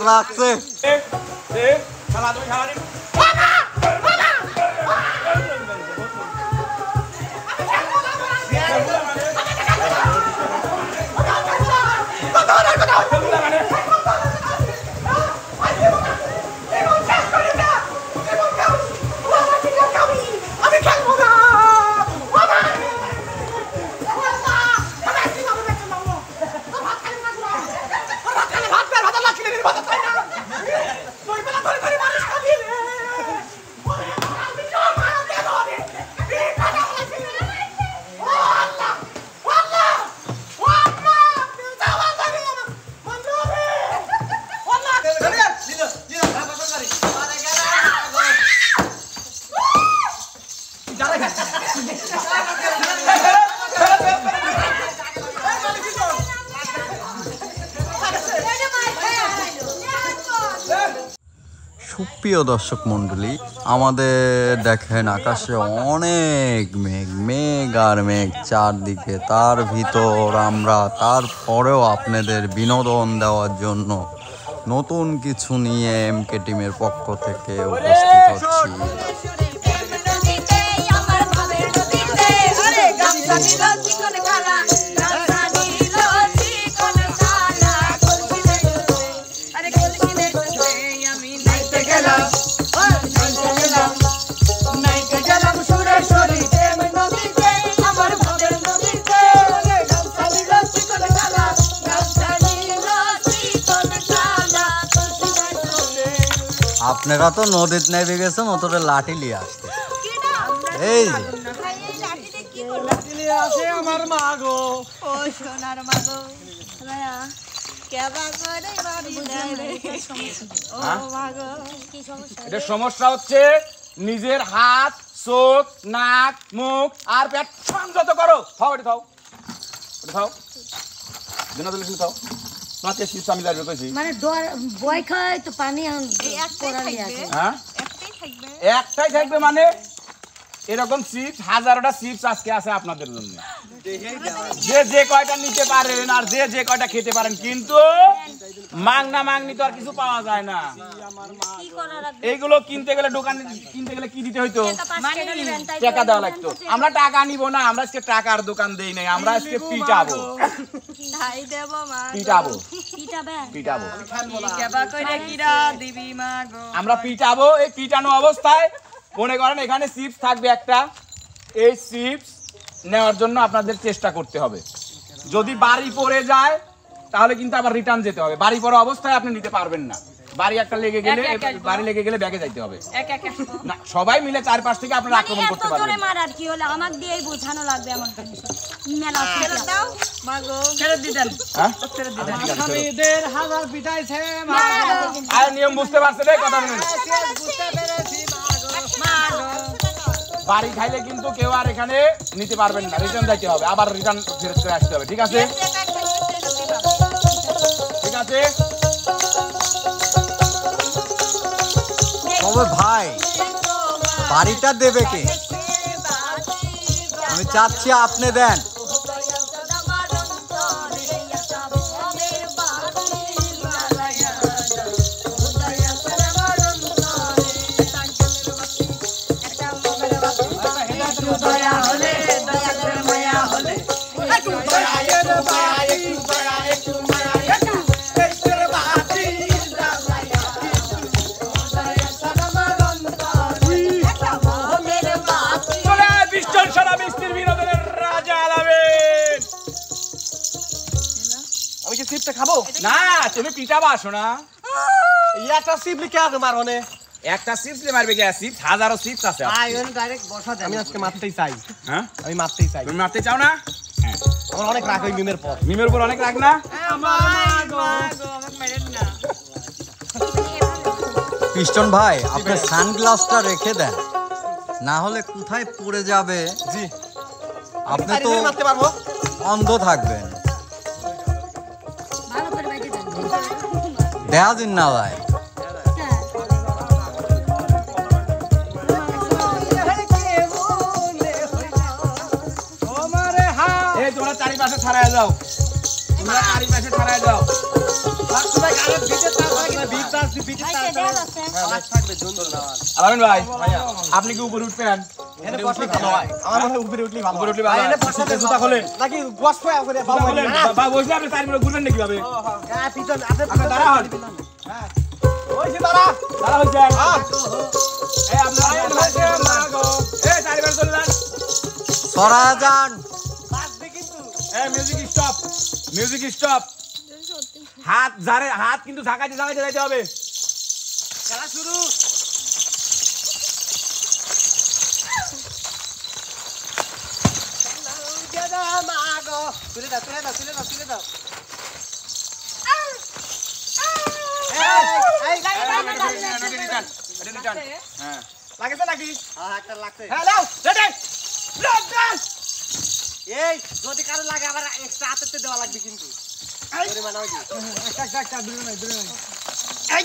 রাখছে সুপ্রিয় দর্শক মণ্ডলী, আমাদের দেখেন আকাশে অনেক মেঘ, মেঘ আর মেঘ চারদিকে। তার ভিতর আমরা তারপরেও আপনাদের বিনোদন দেওয়ার জন্য নতুন কিছু নিয়ে এমকে টিমের পক্ষ থেকে উপস্থিত হচ্ছি। আপনারা তো নদীতে নেমে গেছেন, ওতরে লাঠি নিয়ে আসতে। এই যে আমার মা গো, ও সোনার মা গো, এটা সমস্যা হচ্ছে নিজের হাত, চোখ, নাক, মুখ আর পেট সংযত করো। খাও এটা খাও, এটা খাও, দিনাজুলি খাও। মাতে শিশু আমি লাগবে কইছি, মানে বয় খায় তো পানি একটাই থাকবে মানে এরকম চিপস হাজারটা চিপস আজকে আছে আপনাদের জন্য। যে যে কয়টা নিতে পারেন আর যে যে কয়টা খেতে পারেন, কিন্তু মাংনা মাংনি তো আর কিছু পাওয়া যায় না। এইগুলো কিনতে গেলে দোকানে কিনতে গেলে কি দিতে হইতো? টাকা দেওয়া লাগতো। আমরা টাকা নিব না, আমরা আজকে টাকার দোকান দেই নাই, আমরা আজকে পিটাবো পিটাবো পিটাবো আমরা পিটাবো। এই পিটানো অবস্থায় মনে করেন এখানে চিপস থাকবে একটা, এই চিপস নেওয়ার জন্য আপনাদের চেষ্টা করতে হবে। যদি বাড়ি পড়ে যায় তাহলে কিন্তু আবার রিটার্ন যেতে হবে। বাড়ি পড়া অবস্থায় আপনি নিতে পারবেন না, বাড়ি একটা লেগে গেলে বাড়ি লেগে গেলে ব্যাগে যাইতে হবে না। সবাই মিলে চারপাশ থেকে আপনারা আক্রমণ করতে পারবেন। নিয়ম বুঝতে পারছেন? কথা বলেন। বাড়ি খাইলে কিন্তু কেউ আর এখানে নিতে পারবেন না, রিটার্ন যাইতে হবে, আবার রিটার্ন ফেরত করে আসতে হবে। ঠিক আছে, ঠিক আছে। তবে ভাই বাড়িটা দেবে কে? আমি চাচ্ছি আপনি দেন। খাবো না, তুমি পিটাবা আসো না। একটা চিপলি কে আগে মারবো না? একটা চিপস মারবে কে? চিপস হাজারো চিপস আছে। আমি আজকে মারতেই চাই। হ্যাঁ, আমি মারতেই চাই। তুমি মারতে চাও না? হ্যাঁ, আমার অনেক রাগ হয় মিমের পর। মিমের উপর অনেক রাগ না? পিস্টন ভাই, আপনি সানগ্লাসটা রেখে দেন, না হলে কোথায় পড়ে যাবে। জি, আপনি তো মারতে পারবো, অন্ধ থাকবেন। দেখা দিন না ভাই। চারিপাশে ছাড়ায় যাও, তোমরা চারিপাশে ছাড়ায় যাও। আলামিন ভাই, আপনি কি উপরে উঠবেন? উপরে উঠলে ভালো হয়। জুতা খোলেন। জুতা খোলেন। বা বসলে আপনি 4 মিনিট ঘুরবেন নাকি ভাবে? আপনি দাঁড়া হন। দাঁড়া হইছেন। এই আপনারা এই চারিপাশে চলে যান। সরা যান। এই মিউজিক স্টপ, মিউজিক স্টপ। হাত কিন্তু ঝাঁকাইতে যাইতে হবে। খেলা শুরু। লাগেছে নাকি? হ্যাঁ লাও, রেডি, এই যদি কারো লাগে আবার এক্সট্রা হাতে দেওয়া লাগবে কিন্তু পরিমাণ হয় কি এই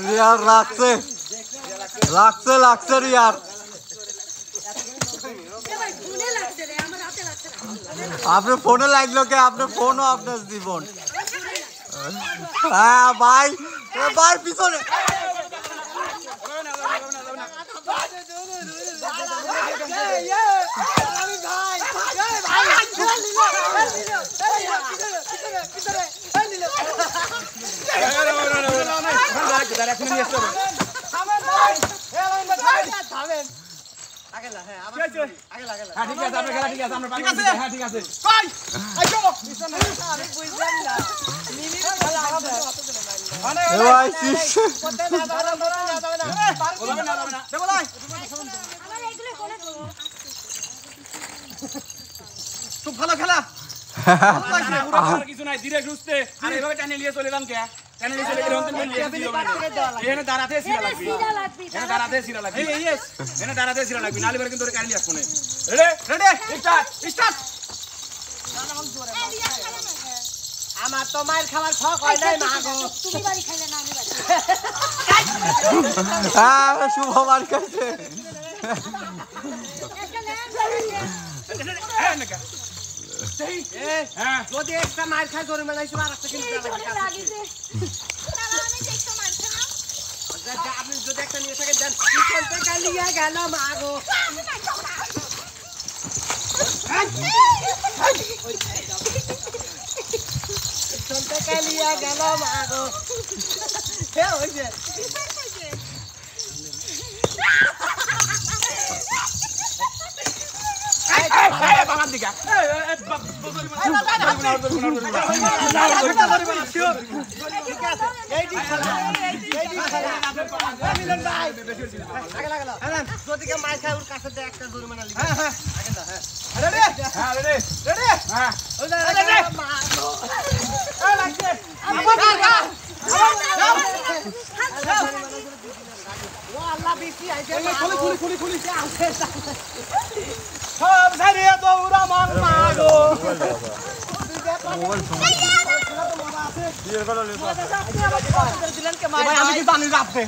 রিয়ার লাগছে রিয়ার। ফোনে লাগছে রে, আমার হাতে লাগছে না। আপনার ফোনে লাগলো কে? আপনার ফোনও আপনার জীবন। হ্যাঁ ভাই, ভাই পিছনে খুব ভালো খেলা। কিছু নাই, ধীরে সুস্থে আর এইভাবে টানে নিয়ে চলে যান কে? টানে নিয়ে চলে গেলে এখানে দাঁড়াতে সিরা লাগবে, এখানে দাঁড়াতে সিরা লাগবে, এখানে দাঁড়াতে সিরা লাগবে, নালে বের কিন্তু ওরে কানে নিয়ে আসবো না। Ready start start. আমার তো মায়ের খাবার শখ হয় নাই মা গো। তুমি বাড়ি খাইলে না আমি বাড়ি। হ্যাঁ শুভ বার খাইছে। যদি একটা মায়ের খাই জোরে মেলাইছি আর একটা কিন্তু আপনি যদি একটা নিয়ে থাকেন দেন পিছন থেকে লিয়ে গেল মা গো। পিছন থেকে লিয়ে গেল মা গো। কে হইছে? বাবার দিকে মায়ের খাই ওর কাছে একটা জরিমানা লিখে সব ছাড়িয়ে দৌড়া মান মাগো। আমি কি জানি রাখতে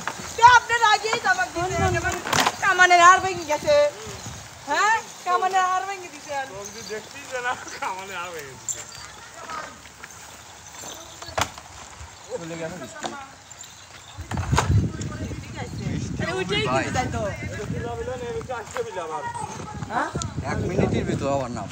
আপনার আগেই তামাক দিলেন কামানের আর ভেঙে গেছে। হ্যাঁ কামানের আর ভেঙে দিছেন। দেখছি যে না কামানে আর হয়ে গেছে। এক মিনিটের ভিতর আবার নাম।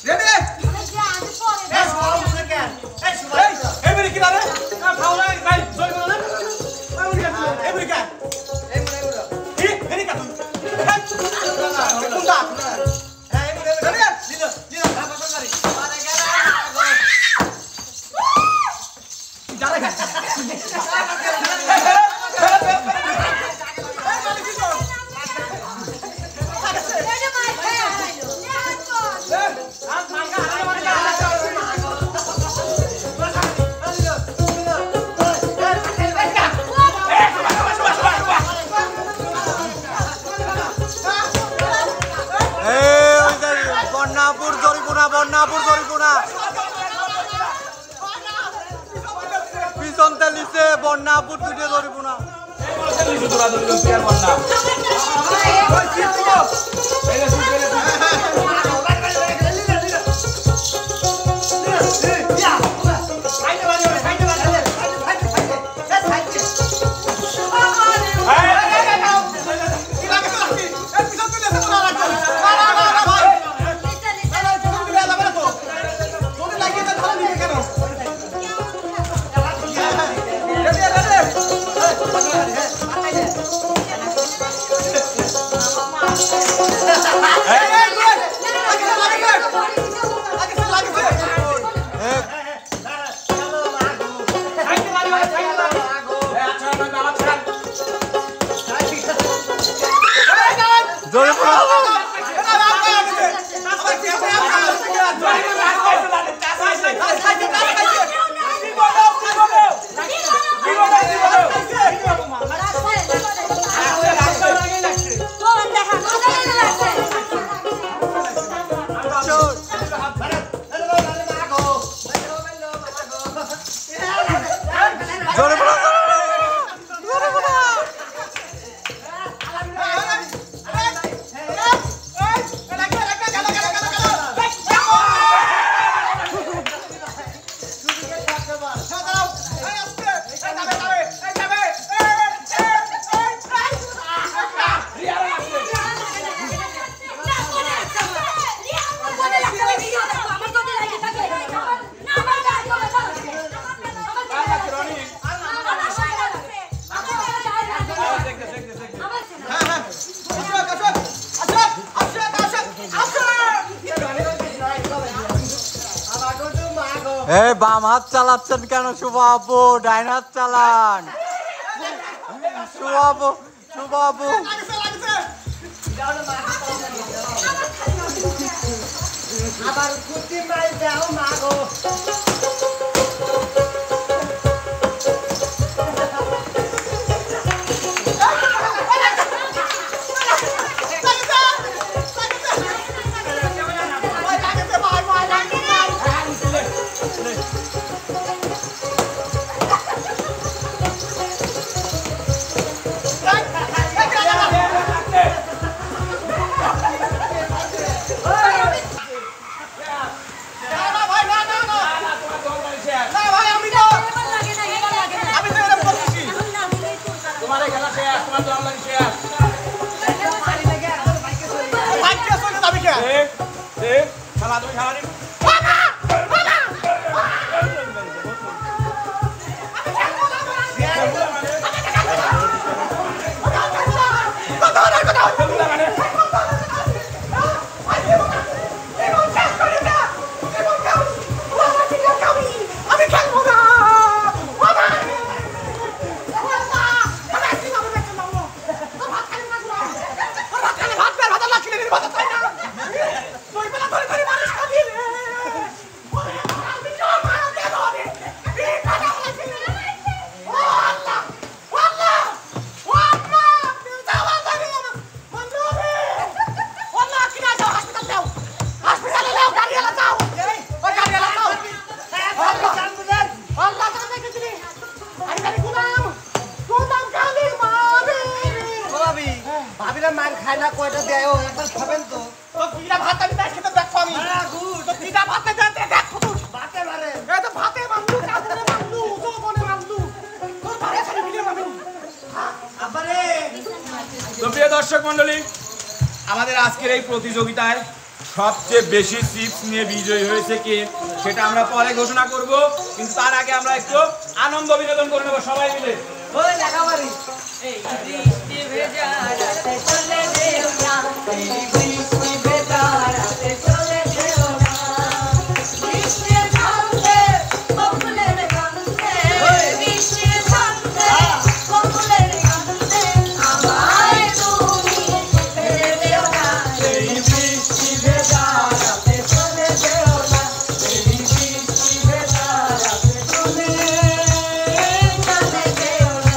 রেডি এই সবাই উঠে কেন এই সবাই এই বলি কি রে খাও না ভাই জয় বলো না এই বলি কা এই মুড়ে মুড়ে কি এনি কা তুই কোনটা হ্যাঁ এই মুড়ে মুড়ে লিলো লিলো ভাগ ভাগ করি আরে গেলা যারা কা বন্যাপুর জরিপুনা পিছন তেলিছে বন্যাপুর দুটো জরিপুনা এই বাম হাত চালাচ্ছেন কেন শুভ আপু? ডাইন হাত চালান শুভ আপু। আবার কুতি মাই দাও মাগো ভাবিরা মার খায় না কয়টা দেয় ও একবার খাবেন তো তো কিরা ভাত আমি না খেতে দেখো আমি তো কিরা ভাতে দেতে দেখো তো ভাতে মারে এই তো ভাতে মামলু কাদরে মামলু তো বনে মামলু তোর বারে ছাড়ি ভিডিও মামলু আবারে তো প্রিয় দর্শক মণ্ডলী, আমাদের আজকের এই প্রতিযোগিতায় সবচেয়ে বেশি চিপস নিয়ে বিজয়ী হয়েছে কে সেটা আমরা পরে ঘোষণা করব, কিন্তু তার আগে আমরা একটু আনন্দ বিনোদন করে নেবো সবাই মিলে। ওই লেখাবাড়ি এই বৃষ্টি ভেজা রাতে চলে যেও না, এই বৃষ্টি ভেজা রাতে চলে যেও না, বৃষ্টির ছন্দে বকুলের গন্ধে, বৃষ্টির ছন্দে বকুলের গন্ধে আমায় তুমি ফেলে যেও না, এই বৃষ্টি ভেজা রাতে চলে যেও না, এই বৃষ্টি ভেজা রাতে চলে যেও না।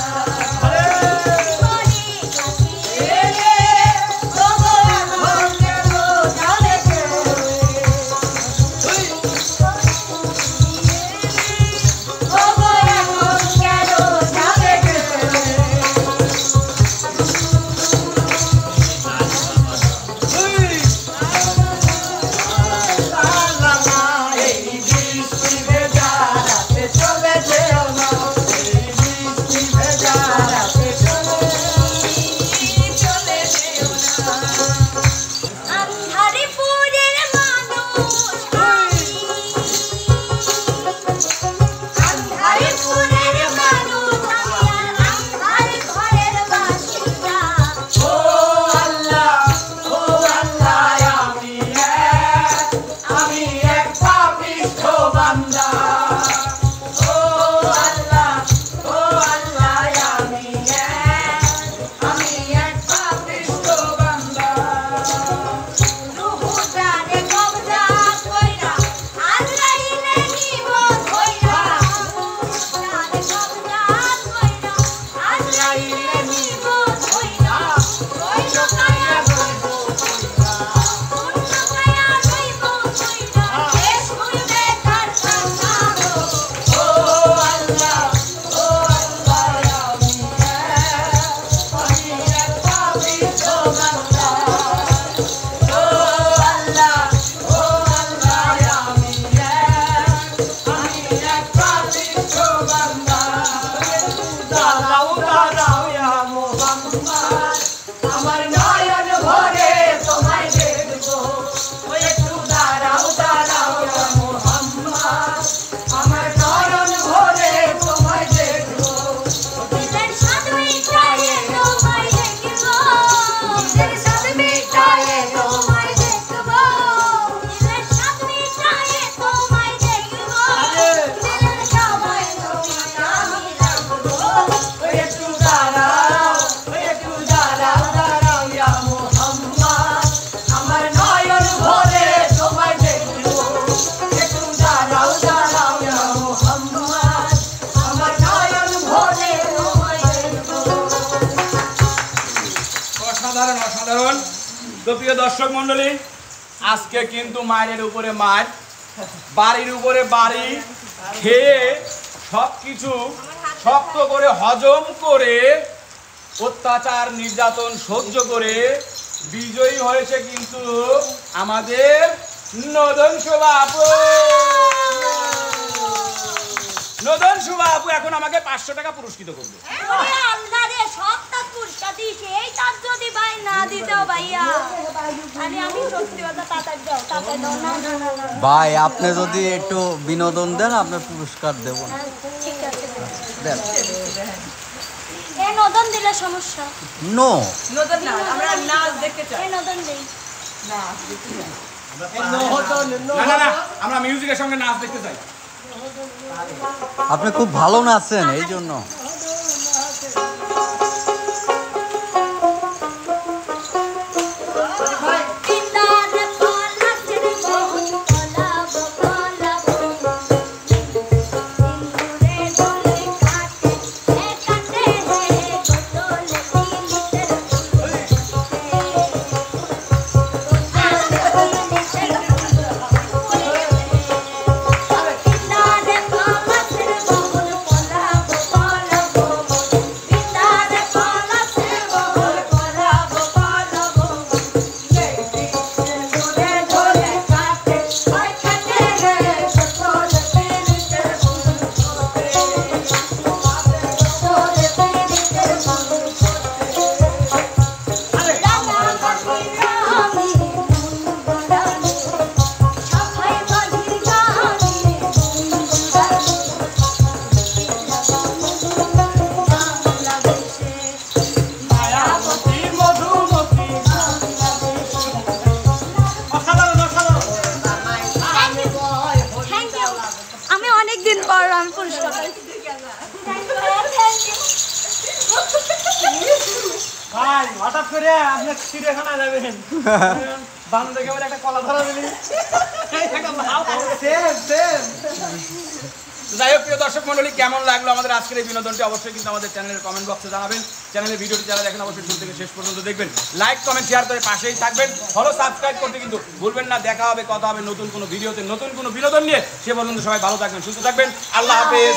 অসাধারণ। তো প্রিয় দর্শক মন্ডলী, আজকে কিন্তু মায়ের উপরে মার, বাড়ির উপরে বাড়ি খেয়ে সবকিছু শক্ত করে হজম করে অত্যাচার নির্যাতন সহ্য করে বিজয়ী হয়েছে কিন্তু আমাদের নদন শোভা আপু। নদন শোভা আপু এখন আমাকে 500 টাকা পুরস্কৃত করবে। ভাই আপনি যদি একটু বিনোদন দেন আপনার পুরস্কার দেব। দেন নদন দিলে সমস্যা নো নদন না, আমরা নাচ দেখতে চাই। নদন দেই নাচ দেখতে চাই। না না, আমরা মিউজিকের সঙ্গে নাচ দেখতে চাই। আপনি খুব ভালো নাচেন এই জন্য। Bye. ভাই হঠাৎ করে আপনি চিড়িয়াখানা যাবেন বান্ধব দেখে একটা কলা ধরা দিলি সেম সেম। যাই হোক প্রিয় দর্শক মণ্ডলী, কেমন লাগলো আমাদের আজকের এই বিনোদনটি অবশ্যই কিন্তু আমাদের চ্যানেলের কমেন্ট বক্সে জানাবেন। চ্যানেলের ভিডিওটি যারা দেখেন অবশ্যই শুরু থেকে শেষ পর্যন্ত দেখবেন, লাইক কমেন্ট শেয়ার করে পাশেই থাকবেন, ফলো সাবস্ক্রাইব করতে কিন্তু ভুলবেন না। দেখা হবে, কথা হবে নতুন কোনো ভিডিওতে, নতুন কোনো বিনোদন নিয়ে। সে পর্যন্ত সবাই ভালো থাকবেন, সুস্থ থাকবেন। আল্লাহ হাফেজ।